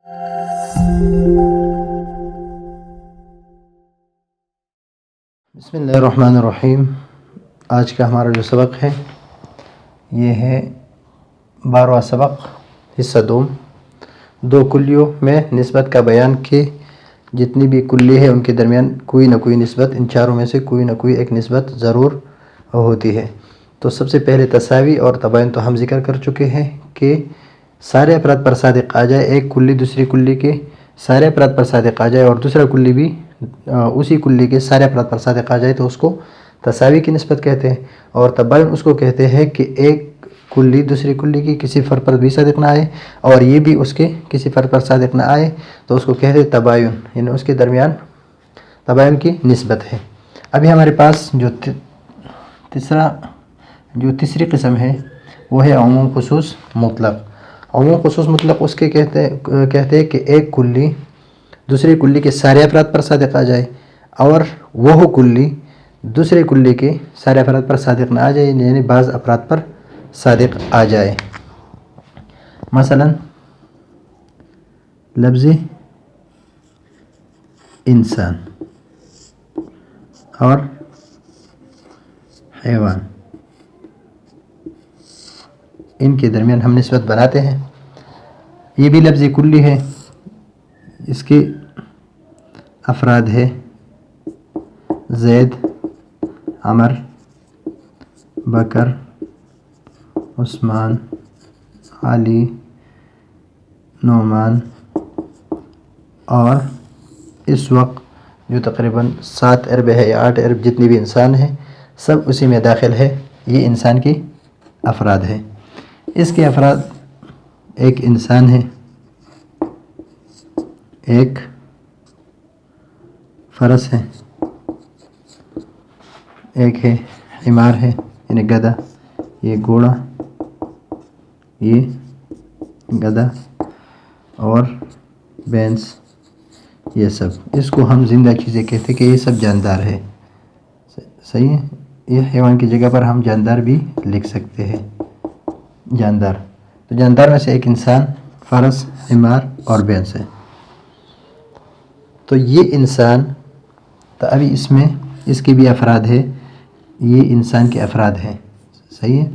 بسم اللہ الرحمن الرحیم۔ آج کا ہمارا جو سبق ہے یہ ہے 12واں سبق، حصہ دوم، دو کلیوں میں نسبت کا بیان کہ جتنی بھی کلی ہے ان کے درمیان کوئی نہ کوئی نسبت، ان چاروں میں سے کوئی نہ کوئی ایک نسبت ضرور ہوتی ہے۔ تو سب سے پہلے تساوی اور تباین تو ہم ذکر کر چکے ہیں کہ سارے افراد پر صادق آ جائے، ایک کلی دوسری کلی کے سارے افراد پر صادق آ جائے اور دوسرا کلی بھی اسی کلی کے سارے افراد پر صادق آ جائے تو اس کو تساوی کی نسبت کہتے ہیں، اور تباین اس کو کہتے ہیں کہ ایک کلی دوسری کلی کی کسی فرد پر بھی صادق نہ آئے اور یہ بھی اس کے کسی فرد پر صادق نہ آئے تو اس کو کہتے ہیں تباین، یعنی اس کے درمیان تباین کی نسبت ہے۔ ابھی ہمارے پاس جو تیسری قسم ہے وہ ہے عموم خصوص مطلق۔ عموم خصوص مطلق اس کے کہتے ہیں کہ ایک کلی دوسری کلی کے سارے افراد پر صادق آ جائے اور وہ کلی دوسرے کلی کے سارے افراد پر صادق نہ آ جائے، یعنی بعض افراد پر صادق آ جائے۔ مثلا لفظ انسان اور حیوان، ان کے درمیان ہم نسبت بناتے ہیں۔ یہ بھی لفظ کلی ہے، اس کے افراد ہے زید، عمر، بکر، عثمان، علی، نعمان، اور اس وقت جو تقریباً 7 ارب ہے یا 8 ارب جتنی بھی انسان ہیں سب اسی میں داخل ہے۔ یہ انسان کی افراد ہے۔ اس کے افراد ایک انسان ہے، ایک فرس ہے، ایک ہے حمار ہے یعنی گدھا، یہ گھوڑا، یہ گدھا، اور بینس، یہ سب اس کو ہم زندہ چیزیں کہتے ہیں کہ یہ سب جاندار ہے۔ صحیح ہے، یہ حیوان کی جگہ پر ہم جاندار بھی لکھ سکتے ہیں، جاندار۔ تو جاندار میں سے ایک انسان، فرس، حمار اور بینس ہے۔ تو یہ انسان، تو ابھی اس میں اس کے بھی افراد ہے، یہ انسان کے افراد ہیں، صحیح ہے،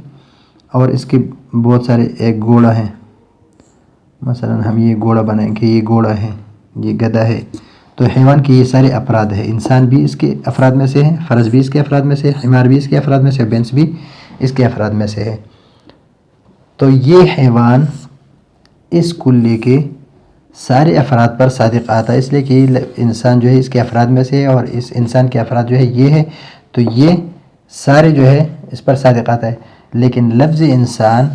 اور اس کے بہت سارے، ایک گھوڑا ہے، مثلا ہم یہ گھوڑا بنائیں کہ یہ گھوڑا ہے، یہ گدھا ہے۔ تو حیوان کے یہ سارے افراد ہیں، انسان بھی اس کے افراد میں سے ہے، فرس بھی اس کے افراد میں سے، حمار بھی اس کے افراد میں سے، بینس بھی اس کے افراد میں سے ہے۔ تو یہ حیوان اس کلی کے سارے افراد پر صادق آتا ہے، اس لیے کہ یہ انسان جو ہے اس کے افراد میں سے ہے اور اس انسان کے افراد جو ہے یہ ہے، تو یہ سارے جو ہے اس پر صادق آتا ہے۔ لیکن لفظ انسان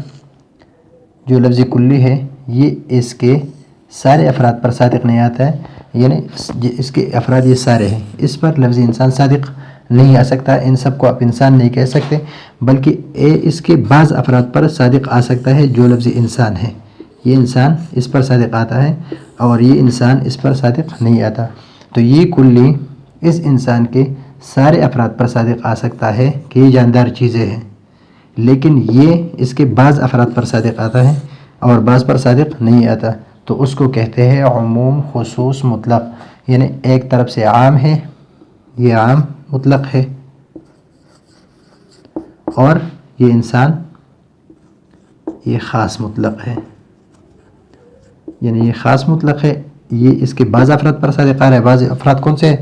جو لفظ کلی ہے یہ اس کے سارے افراد پر صادق نہیں آتا ہے، یعنی اس کے افراد یہ سارے ہیں، اس پر لفظ انسان صادق نہیں آ سکتا۔ ان سب کو آپ انسان نہیں کہہ سکتے، بلکہ اس کے بعض افراد پر صادق آ سکتا ہے جو لفظ انسان ہے۔ یہ انسان اس پر صادق آتا ہے اور یہ انسان اس پر صادق نہیں آتا۔ تو یہ کلی اس انسان کے سارے افراد پر صادق آ سکتا ہے کہ یہ جاندار چیزیں ہیں، لیکن یہ اس کے بعض افراد پر صادق آتا ہے اور بعض پر صادق نہیں آتا، تو اس کو کہتے ہیں عموم خصوص مطلق، یعنی ایک طرف سے عام ہے، یہ عام مطلق ہے، اور یہ انسان یہ خاص مطلق ہے، یعنی یہ خاص مطلق ہے، یہ اس کے بعض افراد پر صادق آ رہا ہے۔ بعض افراد کون سے ہیں؟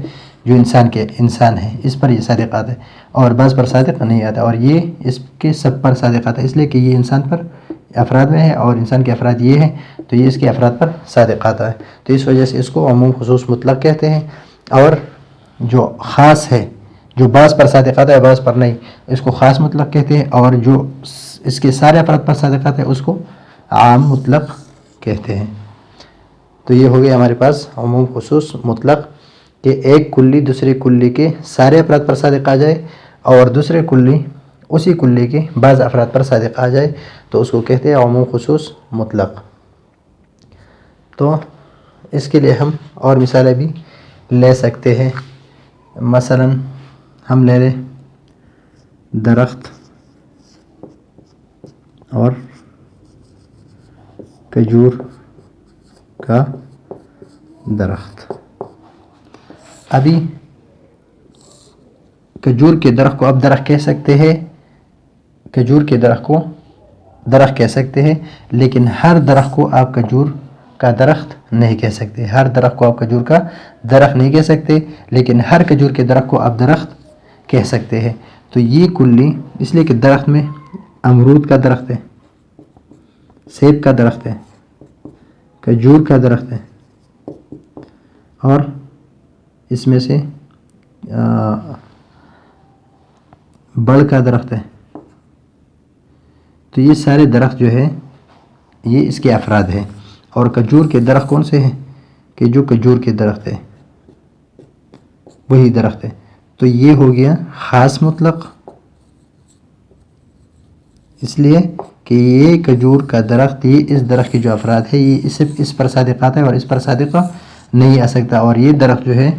جو انسان ہے اس پر یہ صادق آتا ہے، اور بعض پر صادق نہیں آتا، اور یہ اس کے سب پر صادق آتا ہے، اس لیے کہ یہ انسان پر افراد میں ہے اور انسان کے افراد یہ ہیں، تو یہ اس کے افراد پر صادق آتا ہے۔ تو اس وجہ سے اس کو عموم خصوص مطلق کہتے ہیں۔ اور جو خاص ہے، جو بعض پر صادق آتا ہے بعض پر نہیں، اس کو خاص مطلق کہتے ہیں، اور جو اس کے سارے افراد پر صادق آتا ہے اس کو عام مطلق کہتے ہیں۔ تو یہ ہو گیا ہمارے پاس عموم خصوص مطلق، کہ ایک کلی دوسری کلی کے سارے افراد پر صادق آ جائے اور دوسرے کلی اسی کلی کے بعض افراد پر صادق آ جائے تو اس کو کہتے ہیں عموم خصوص مطلق۔ تو اس کے لیے ہم اور مثالیں بھی لے سکتے ہیں، مثلا ہم لے لیں درخت اور کھجور کا درخت. ابھی کھجور کے درخت کو اب درخت کہہ سکتے ہیں، کھجور کے درخت کو درخت کہہ سکتے ہیں، لیکن ہر درخت کو آپ کھجور کا درخت نہیں کہہ سکتے. ہر درخت کو آپ کھجور کا درخت نہیں کہہ سکتے، لیکن ہر کھجور کے درخت کو آپ درخت کہہ سکتے ہیں. تو یہ کلی اس لیے کہ درخت میں امرود کا درخت ہے، سیب کا درخت ہے، کھجور کا درخت ہے، اور اس میں سے بڑ کا درخت ہے. تو یہ سارے درخت جو ہے یہ اس کے افراد ہیں. اور کھجور کے درخت کون سے ہیں؟ کہ جو کھجور کے درخت ہے وہی درخت ہے. تو یہ ہو گیا خاص مطلق، اس لیے کہ یہ کھجور کا درخت، یہ اس درخت کے جو افراد ہے یہ صرف اس پر صادق آتا ہے اور اس پر صادق نہیں آ سکتا. اور یہ درخت جو ہے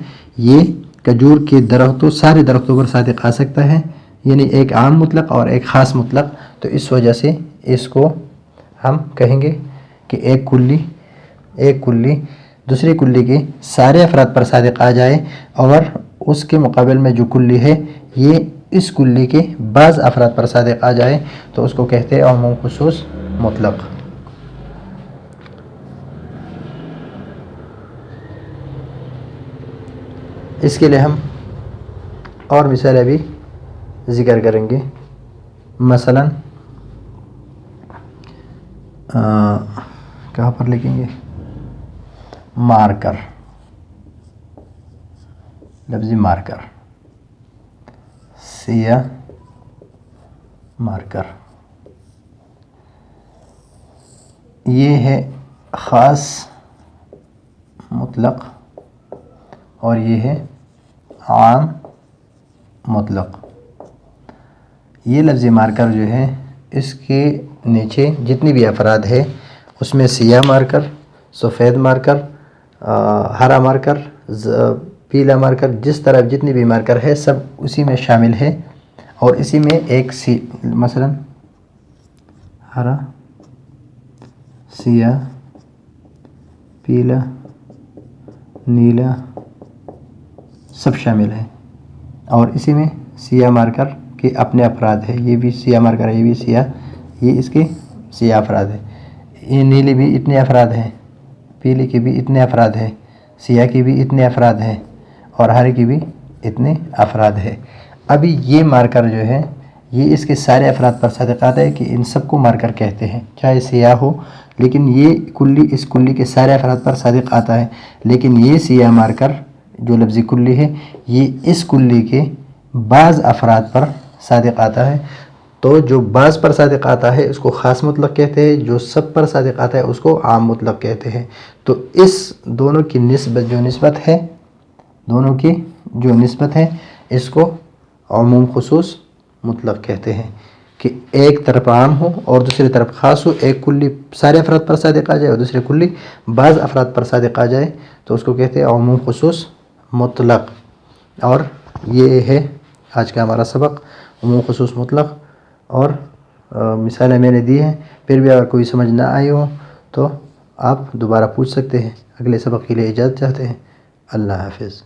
یہ کھجور کے درختوں سارے درختوں پر صادق آ سکتا ہے، یعنی ایک عام مطلق اور ایک خاص مطلق. تو اس وجہ سے اس کو ہم کہیں گے کہ ایک کلی دوسری کلی کے سارے افراد پر صادق آ جائے، اور اس کے مقابل میں جو کلی ہے یہ اس کلی کے بعض افراد پر صادق آ جائے، تو اس کو کہتے ہیں عموم خصوص مطلق. اس کے لیے ہم اور مثالیں بھی ذکر کریں گے. مثلا کہاں پر لکھیں گے؟ مارکر، لفظ مارکر، سیاہ مارکر، یہ ہے خاص مطلق اور یہ ہے عام مطلق. یہ لفظ مارکر جو ہے اس کے نیچے جتنی بھی افراد ہے اس میں سیاہ مارکر، سفید مارکر، ہرا مارکر، پیلا مارکر، جس طرح جتنی بھی مارکر ہے سب اسی میں شامل ہے. اور اسی میں ایک مثلا ہرا، سیاہ، پیلا، نیلا سب شامل ہے. اور اسی میں سیاہ مارکر کے اپنے افراد ہے، یہ بھی سیاہ مارکر ہے، یہ بھی سیاہ، یہ اس کے سیاہ افراد ہے. یہ نیلے بھی اتنے افراد ہیں، پیلے کے بھی اتنے افراد ہیں، سیاہ کے بھی اتنے افراد ہیں، اور ہرے کے بھی اتنے افراد ہیں. ابھی یہ مارکر جو ہے یہ اس کے سارے افراد پر صادق آتا ہے کہ ان سب کو مارکر کہتے ہیں، چاہے سیاہ ہو، لیکن یہ کلی اس کلی کے سارے افراد پر صادق آتا ہے. لیکن یہ سیاہ مارکر جو لفظی کلی ہے یہ اس کلی کے بعض افراد پر صادق آتا ہے. تو جو بعض پر صادق آتا ہے اس کو خاص مطلق کہتے ہیں، جو سب پر صادق آتا ہے اس کو عام مطلق کہتے ہیں. تو اس دونوں کی نسبت ہے اس کو عموم خصوص مطلق کہتے ہیں. کہ ایک طرف عام ہو اور دوسری طرف خاص ہو، ایک کلی سارے افراد پر صادق آ جائے اور دوسری کلی بعض افراد پر صادق آ جائے، تو اس کو کہتے ہیں عموم خصوص مطلق. اور یہ ہے آج کا ہمارا سبق، عموم خصوص مطلق. اور مثالیں میں نے دی ہیں، پھر بھی اگر کوئی سمجھ نہ آئی ہو تو آپ دوبارہ پوچھ سکتے ہیں. اگلے سبق کے لیے اجازت چاہتے ہیں. اللہ حافظ.